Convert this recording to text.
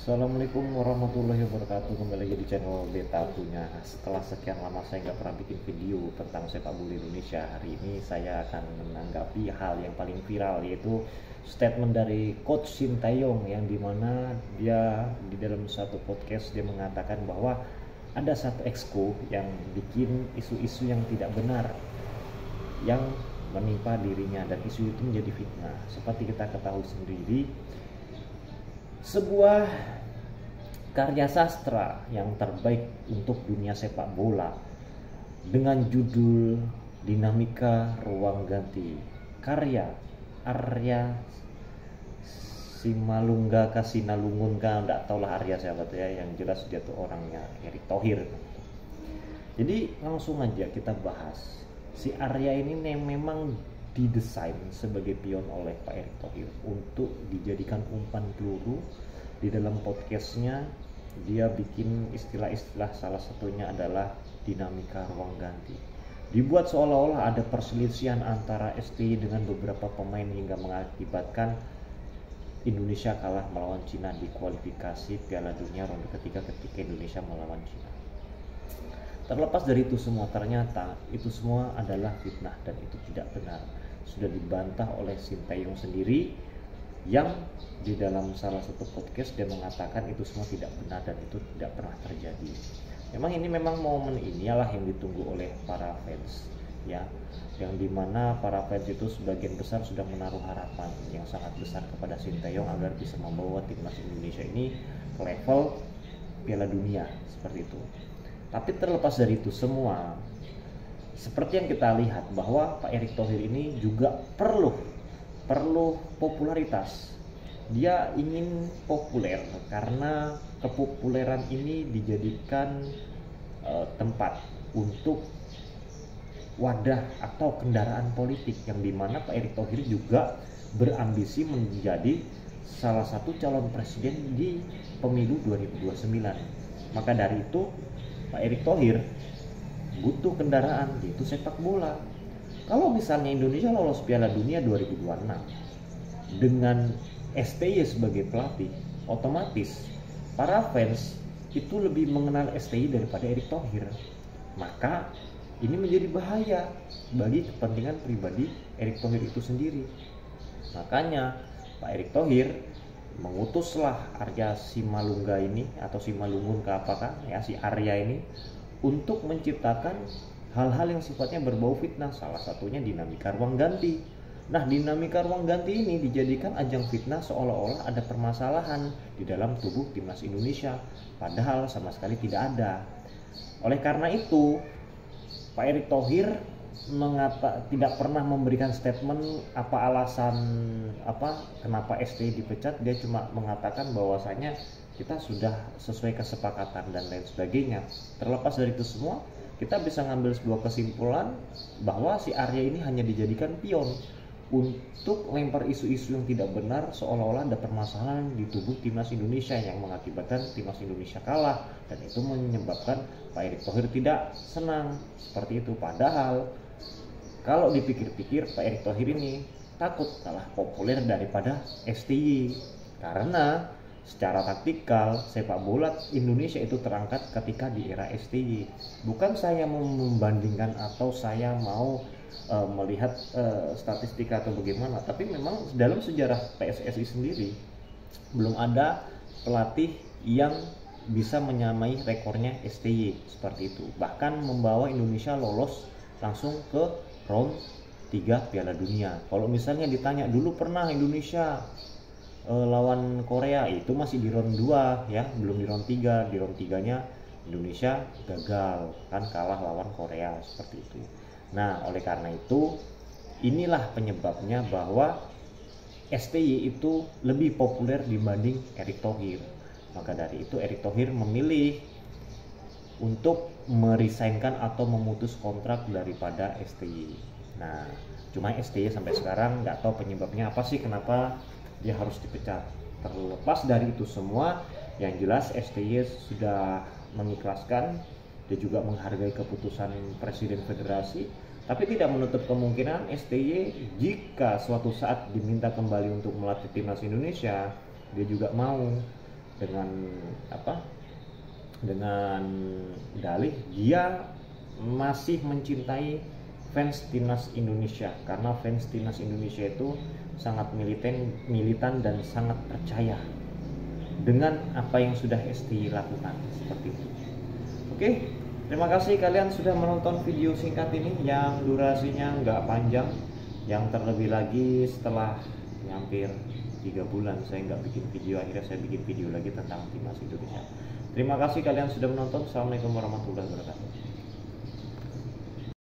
Assalamualaikum warahmatullahi wabarakatuh. Kembali lagi di channel Beta punya. Setelah sekian lama saya nggak pernah bikin video tentang sepak bola Indonesia, hari ini saya akan menanggapi hal yang paling viral, yaitu statement dari Coach Sintayong, yang dimana dia di dalam satu podcast dia mengatakan bahwa ada satu exco yang bikin isu-isu yang tidak benar yang menimpa dirinya, dan isu itu menjadi fitnah. Seperti kita ketahui sendiri, sebuah karya sastra yang terbaik untuk dunia sepak bola dengan judul Dinamika Ruang Ganti, karya Arya Simalunga Kasinalungunka, enggak tahulah Arya siapa tuh ya, yang jelas dia tuh orangnya Erick Thohir. Jadi langsung aja kita bahas. Si Arya ini memang didesain sebagai pion oleh Pak Erick Thohir untuk dijadikan umpan peluru. Di dalam podcastnya dia bikin istilah-istilah, salah satunya adalah dinamika ruang ganti. Dibuat seolah-olah ada perselisihan antara STY dengan beberapa pemain hingga mengakibatkan Indonesia kalah melawan Cina di kualifikasi Piala Dunia ronde ketiga ketika Indonesia melawan Cina. Terlepas dari itu semua, ternyata itu semua adalah fitnah dan itu tidak benar. Sudah dibantah oleh Sintayong sendiri, yang di dalam salah satu podcast dia mengatakan itu semua tidak benar dan itu tidak pernah terjadi. Memang momen inilah yang ditunggu oleh para fans, ya, yang dimana para fans itu sebagian besar sudah menaruh harapan yang sangat besar kepada Sintayong agar bisa membawa timnas Indonesia ini ke level Piala Dunia seperti itu. Tapi terlepas dari itu semua, seperti yang kita lihat bahwa Pak Erick Thohir ini juga perlu popularitas. Dia ingin populer karena kepopuleran ini dijadikan tempat untuk wadah atau kendaraan politik, yang dimana Pak Erick Thohir juga berambisi menjadi salah satu calon presiden di pemilu 2029. Maka dari itu Pak Erick Thohir butuh kendaraan, yaitu sepak bola. Kalau misalnya Indonesia lolos Piala Dunia 2026 dengan STY sebagai pelatih, otomatis para fans itu lebih mengenal STY daripada Erick Thohir. Maka ini menjadi bahaya bagi kepentingan pribadi Erick Thohir itu sendiri. Makanya Pak Erick Thohir mengutuslah Arya Simalunga ini, atau Simalungun ke apakah ya, si Arya ini, untuk menciptakan hal-hal yang sifatnya berbau fitnah, salah satunya dinamika ruang ganti. Nah, dinamika ruang ganti ini dijadikan ajang fitnah seolah-olah ada permasalahan di dalam tubuh timnas Indonesia, padahal sama sekali tidak ada. Oleh karena itu Pak Erick Thohir tidak pernah memberikan statement apa alasan kenapa STY dipecat. Dia cuma mengatakan bahwasanya kita sudah sesuai kesepakatan dan lain sebagainya. Terlepas dari itu semua, kita bisa ngambil sebuah kesimpulan bahwa si Arya ini hanya dijadikan pion untuk lempar isu-isu yang tidak benar, seolah-olah ada permasalahan di tubuh timnas Indonesia yang mengakibatkan timnas Indonesia kalah, dan itu menyebabkan Pak Erick Thohir tidak senang seperti itu. Padahal kalau dipikir-pikir, Pak Erick Thohir ini takut kalah populer daripada STY, karena secara taktikal sepak bola Indonesia itu terangkat ketika di era STY. Bukan saya mau membandingkan atau saya mau melihat statistik atau bagaimana, tapi memang dalam sejarah PSSI sendiri belum ada pelatih yang bisa menyamai rekornya STY seperti itu, bahkan membawa Indonesia lolos langsung ke round 3 Piala Dunia. Kalau misalnya ditanya dulu pernah Indonesia lawan Korea, itu masih di round 2 ya, belum di round 3. Di round 3-nya Indonesia gagal, kan kalah lawan Korea seperti itu. Nah, oleh karena itu inilah penyebabnya bahwa STY itu lebih populer dibanding Erick Thohir. Maka dari itu Erick Thohir memilih untuk meresignkan atau memutus kontrak daripada STY. Nah, cuma STY sampai sekarang nggak tahu penyebabnya apa sih, kenapa dia harus dipecat. Terlepas dari itu semua, yang jelas STY sudah mengikhlaskan, dia juga menghargai keputusan Presiden Federasi, tapi tidak menutup kemungkinan STY jika suatu saat diminta kembali untuk melatih timnas Indonesia, dia juga mau. dengan apa? Dengan dalih dia masih mencintai fans timnas Indonesia, karena fans timnas Indonesia itu sangat militan dan sangat percaya dengan apa yang sudah STY lakukan, seperti itu. Oke, terima kasih kalian sudah menonton video singkat ini yang durasinya nggak panjang, yang terlebih lagi setelah hampir 3 bulan saya nggak bikin video, akhirnya saya bikin video lagi tentang timnas Indonesia. Terima kasih kalian sudah menonton. Assalamualaikum warahmatullahi wabarakatuh.